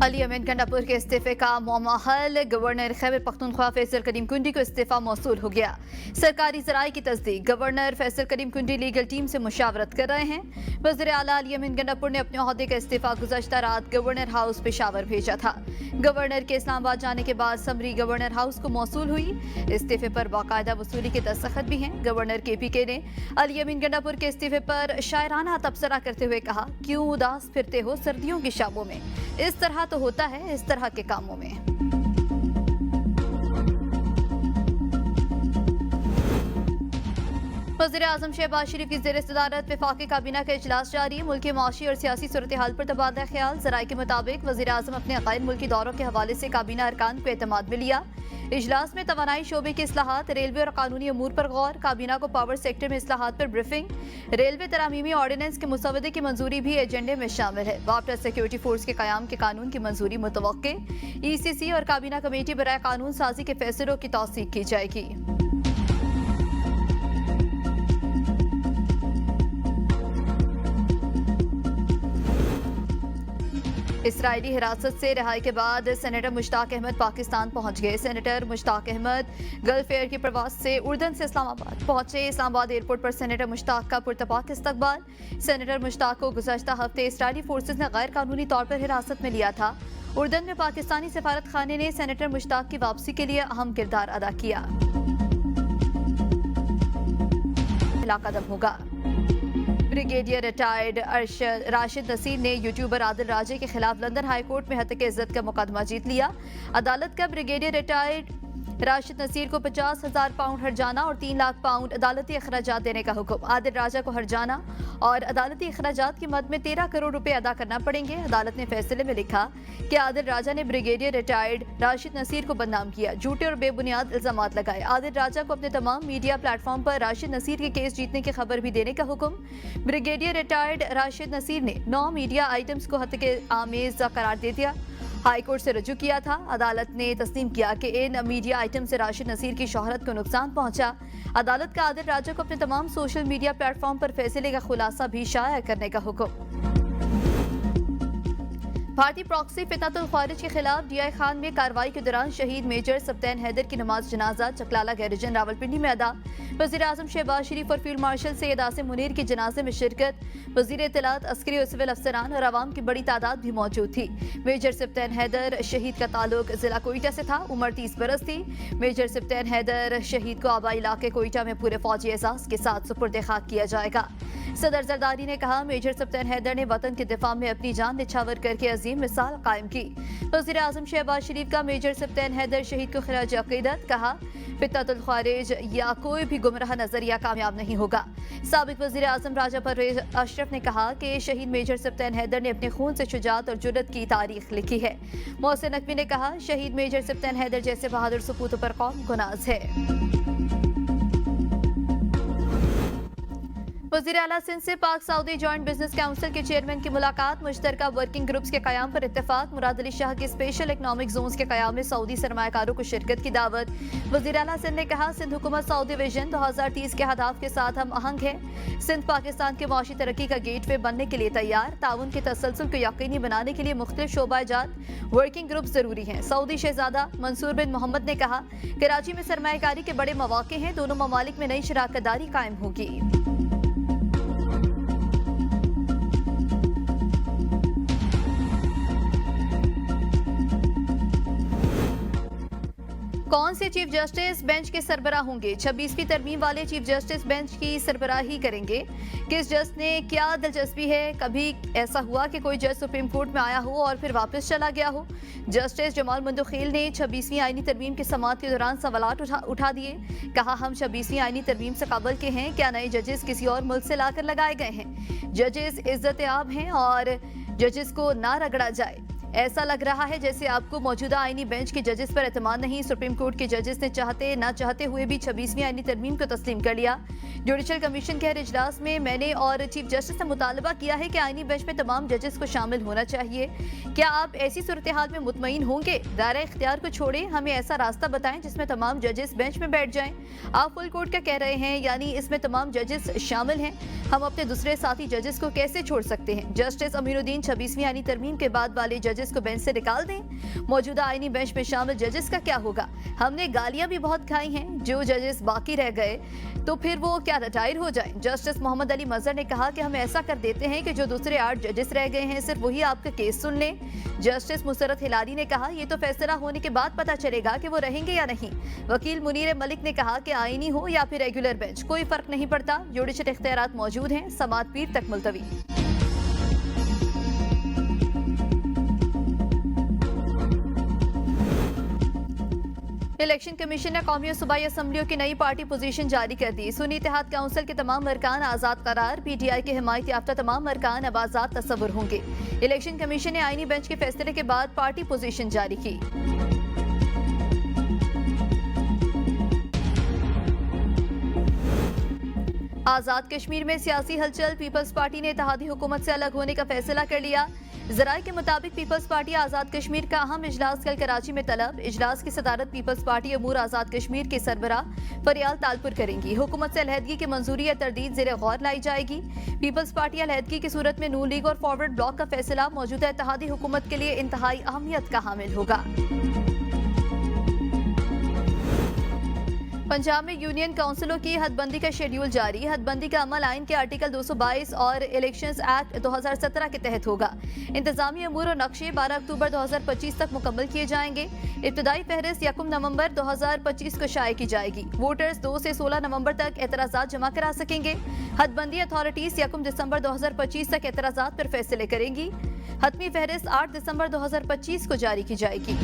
अली अमीन गंडापुर के इस्तीफे का मौमाहल। गवर्नर खैबर पख्तूनख्वा फैसल करीम कुंडी को इस्तीफा मौसूल हो गया। सरकारी जराये की तस्दीक, गवर्नर फैसल करीम कुंडी लीगल टीम से मुशावरत कर रहे हैं। वज़ीर आला अली अमीन गंडापुर ने अपने ओहदे का इस्तीफा गुज़श्ता रात गवर्नर हाउस पेशावर भेजा था। गवर्नर के इस्लामाबाद जाने के बाद समरी गवर्नर हाउस को मौसूल हुई। इस्तीफे पर बाकायदा वसूली के दस्तखत भी हैं। गवर्नर KPK ने अली अमीन गंडापुर के इस्तीफे पर शायराना तबसरा करते हुए कहा, क्यों उदास फिरते हो सर्दियों की शामों में, इस तरह तो होता है इस तरह के कामों में। वज़ीर आज़म शहबाज शरीफ की ज़ेर सदारत वफाकी काबीना का इजलास जारी। मुल्की माशी और सियासी सूरत हाल पर तबादला ख्याल। ज़राए के मुताबिक वज़ीर आज़म अपने गैर मुल्की दौरों के हवाले से काबीना अरकान को एतमाद में लिया। इजलास में तवानाई शोबे के इस्लाहात, रेलवे और कानूनी अमूर पर गौर। काबीना को पावर सेक्टर में इस्लाहात पर ब्रीफिंग। रेलवे तरामीमी ऑर्डिनेंस के मुसवदे की मंजूरी भी एजेंडे में शामिल है। वापडा सिक्योरिटी फोर्स के क़याम के कानून की मंजूरी मुतवक्के। ECC और काबीना कमेटी बराए कानून साजी के फैसलों की तौसीक की जाएगी। इसराइली हिरासत से रिहाई के बाद सेनेटर मुश्ताक अहमद पाकिस्तान पहुंच गए। Senator Mushtaq Ahmad Gulf Air की प्रवास से उर्दन से इस्लामाबाद पहुंचे। इस्लामाबाद एयरपोर्ट पर सेनेटर मुश्ताक का पुरतपाक इस्तकबाल। सेनेटर मुश्ताक को गुज़श्ता हफ्ते इसराइली फोर्सेज ने गैर कानूनी तौर पर हिरासत में लिया था। उर्दन में पाकिस्तानी सफारत खाने ने सेनेटर मुश्ताक की वापसी के लिए अहम किरदार अदा किया। कदम होगा। ब्रिगेडियर रिटायर्ड राशिद नसीर ने यूट्यूबर आदिल राजे के खिलाफ लंदन हाई कोर्ट में हत्या इज्जत का मुकदमा जीत लिया। अदालत का ब्रिगेडियर रिटायर्ड राशिद नसीर को 50,000 पाउंड हर्जाना और 3 लाख पाउंड अदालती अखराजात देने का हुक्म। आदिल राजा को हर्जाना और अदालती अखराजात की मद में 13 करोड़ रुपए अदा करना पड़ेंगे। अदालत ने फैसले में लिखा कि आदिल राजा ने ब्रिगेडियर रिटायर्ड राशिद नसीर को बदनाम किया, झूठे और बेबुनियाद इल्जामात लगाए। आदिल राजा को अपने तमाम मीडिया प्लेटफॉर्म पर राशिद नसीर के केस जीतने की खबर भी देने का हुक्म। ब्रिगेडियर रिटायर्ड राशिद नसीर ने 9 मीडिया आइटम्स को हत्या के आमेज करार दे दिया। हाई कोर्ट से रजू किया था। अदालत ने तस्लीम किया कि इन मीडिया आइटम से राशिद नसीर की शोहरत को नुकसान पहुंचा। अदालत का आदिल राजा को अपने तमाम सोशल मीडिया प्लेटफॉर्म पर फैसले का खुलासा भी शाया करने का हुक्म। भारतीय प्रॉक्सी फितनतुल खारिज के खिलाफ DI खान में कार्रवाई के दौरान शहीद मेजर सप्तान हैदर की नमाज जनाजा चकलाला गैरिजन रावलपिंडी में अदा। वज़ीर आज़म शहबाज शरीफ और फील्ड मार्शल सैयद आसिम मुनीर के जनाजे में शिरकत। वज़ीर इत्तलात, अस्करी और सिविल अफसरान और आवाम की बड़ी तादाद भी मौजूद थी। मेजर सप्तान हैदर शहीद का ताल्लुक जिला कोयटा से था। उम्र 30 बरस थी। मेजर सप्तान हैदर शहीद को आबाई इलाके कोयटा में पूरे फौजी एहसास के साथ सुपुर्द खाक किया जाएगा। सदर जरदारी ने कहा, मेजर सप्तान हैदर ने वतन के दिफा में अपनी जान निछावर करके अजीम मिसाल कायम की। वज़ीर आज़म शहबाज शरीफ का मेजर सप्तान हैदर शहीद को खिराज अकीदत। कहा, फितनतुल खारिज या कोई भी गुमराह नजरिया कामयाब नहीं होगा। साबिक वज़ीर आज़म राजा परवेज अशरफ ने कहा कि शहीद मेजर सप्तान हैदर ने अपने खून से शुजाअत और जुर्रत की तारीख लिखी है। मोहसिन नकवी ने कहा, शहीद मेजर सप्तान हैदर जैसे बहादुर सपूतों पर कौम गुनाज है। वज़ीर आला सिंध से पाक सऊदी जॉइंट बिजनेस काउंसिल के चेयरमैन की मुलाकात। मुश्तरका वर्किंग ग्रुप्स के क़याम पर इत्तेफाक। मुराद अली शाह के स्पेशल इकनॉमिक जोन्स के क़याम में सऊदी सरमायाकारों को शिरकत की दावत। वज़ीर आला सिंध ने कहा, सिंध हुकूमत सऊदी विजन 2030 के अहदाफ के साथ हम आहंग है। सिंध पाकिस्तान के माशी तरक्की का गेटवे बनने के लिए तैयार। ताउन के तसलसल को यकीनी बनाने के लिए मुख्तलिफ शोबाजात वर्किंग ग्रुप जरूरी हैं। सऊदी शहजादा मंसूर बिन मोहम्मद ने कहा, कराची में सरमायाकारी के बड़े मौके हैं। दोनों ममालिक में नई शराकतदारी कायम होगी। कौन से चीफ जस्टिस बेंच के सरबराह होंगे? 26वीं तरमीम वाले चीफ जस्टिस बेंच की सरबराही करेंगे। किस जज ने क्या दिलचस्पी है? कभी ऐसा हुआ कि कोई जज सुप्रीम कोर्ट में आया हो और फिर वापस चला गया हो? जस्टिस जमाल मुंदखील ने 26वीं आईनी तरमीम की समाअत के दौरान सवालात उठा दिए। कहा, हम 26वीं आईनी तरमीम से कबल के हैं। क्या नए जजेस किसी और मुल्क से लाकर लगाए गए हैं? जजेस इज्जत आब हैं और जजेस को ना रगड़ा जाए। ऐसा लग रहा है जैसे आपको मौजूदा आईनी बेंच के जजेस पर एतमाद नहीं। सुप्रीम कोर्ट के जजेस ने चाहते ना चाहते हुए भी 26वीं आईनी तरमीम को तस्लीम कर लिया। जुडिशल कमीशन के हर इजलास में मैंने और चीफ जस्टिस ने मुतालबा किया है कि आईनी बेंच में तमाम जजेस को शामिल होना चाहिए। क्या आप ऐसी सूरत हाल में मुतमईन होंगे? दायरा इख्तियार को छोड़ें, हमें ऐसा रास्ता बताएं जिसमें तमाम जजेस बेंच में बैठ जाएं। आप फुल कोर्ट का कह रहे हैं, यानी इसमें तमाम जजेस शामिल हैं। हम अपने दूसरे साथी जजेस को कैसे छोड़ सकते हैं? जस्टिस अमीनुद्दीन 26वीं आईनी तरमीम के बाद वाले जजेस जजेस को बेंच से निकाल दें। मौजूदा आईनी बेंच में शामिल जजेस का क्या होगा? हमने गालियां भी बहुत खाई हैं। जो जजेस बाकी रह गए तो फिर वो क्या रिटायर हो जाएं? जस्टिस मोहम्मद अली मजहर ने कहा कि हम ऐसा कर देते हैं कि जो दूसरे 8 जजेस रह गए हैं सिर्फ वही आपका केस सुन लें। जस्टिस मुसरत हिलाली ने कहा ये तो फैसला होने के बाद पता चलेगा कि वो रहेंगे या नहीं। वकील मुनीर मलिक ने कहा कि आईनी हो या फिर रेगुलर बेंच कोई फर्क नहीं पड़ता, जुडिशल इख्तियारात मौजूद हैं, समाअत पीर तक मुलतवी। इलेक्शन कमीशन ने कौमी और सूबाई असम्बलियों की नई पार्टी पोजीशन जारी कर दी। सुन्नी इत्तेहाद काउंसिल के तमाम अरकान आजाद करार, पीटीआई के हिमायत याफ्ता तमाम अरकान अब आजाद तस्वुर होंगे। इलेक्शन कमीशन ने आईनी बेंच के फैसले के बाद पार्टी पोजीशन जारी की। आजाद कश्मीर में सियासी हलचल, पीपल्स पार्टी ने इत्तेहादी हुकूमत से अलग होने का फैसला कर लिया। जराये के मुताबिक पीपल्स पार्टी आजाद कश्मीर का अहम इजलास कल कराची में तलब। इजलास की सदारत पीपल्स पार्टी अमूर आजाद कश्मीर के सरबराह फरियाल तालपुर करेंगी। हुकूमत से अलहदगी की मंजूरी या तरदीद ज़ेरे गौर लाई जाएगी। पीपल्स पार्टी अलहदगी की सूरत में नून लीग और फॉरवर्ड ब्लॉक का फैसला मौजूदा इत्तेहादी हुकूमत के लिए इंतहाई अहमियत का हामिल होगा। पंजाब में यूनियन काउंसिलों की हदबंदी का शेड्यूल जारी। हदबंदी का अमल आइन के आर्टिकल 222 और इलेक्शंस एक्ट 2017 के तहत होगा। इंतजामी अमूर और नक्शे 12 अक्टूबर 2025 तक मुकम्मल किए जाएंगे। इब्तदाई फहरिस्त 1 नवंबर 2025 को शाये की जाएगी। वोटर्स 2 से 16 नवंबर तक एतराज़ात जमा करा सकेंगे। हदबंदी अथॉरिटीज 1 दिसंबर 2025 तक एतराज़ात पर फैसले करेंगी। हतमी फहरिस्त 8 दिसंबर 2025 को जारी की जाएगी।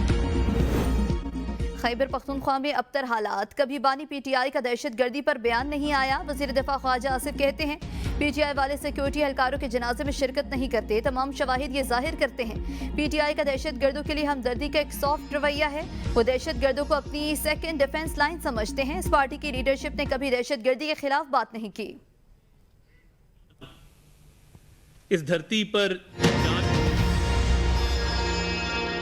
खैबर पख्तूनख्वा में अबतर हालात, कभी बानी पीटीआई का दहशत गर्दी पर बयान नहीं आया। वज़ीर दिफा ख्वाजा आसिफ कहते हैं पीटीआई वाले सिक्योरिटी एहलकारों के जनाजे में शिरकत नहीं करते। तमाम शवाहिद ये जाहिर करते हैं पीटीआई का दहशत गर्दों के लिए हमदर्दी का एक सॉफ्ट रवैया है। वो दहशत गर्दों को अपनी सेकेंड डिफेंस लाइन समझते हैं। इस पार्टी की लीडरशिप ने कभी दहशत गर्दी के खिलाफ बात नहीं की। इस धरती पर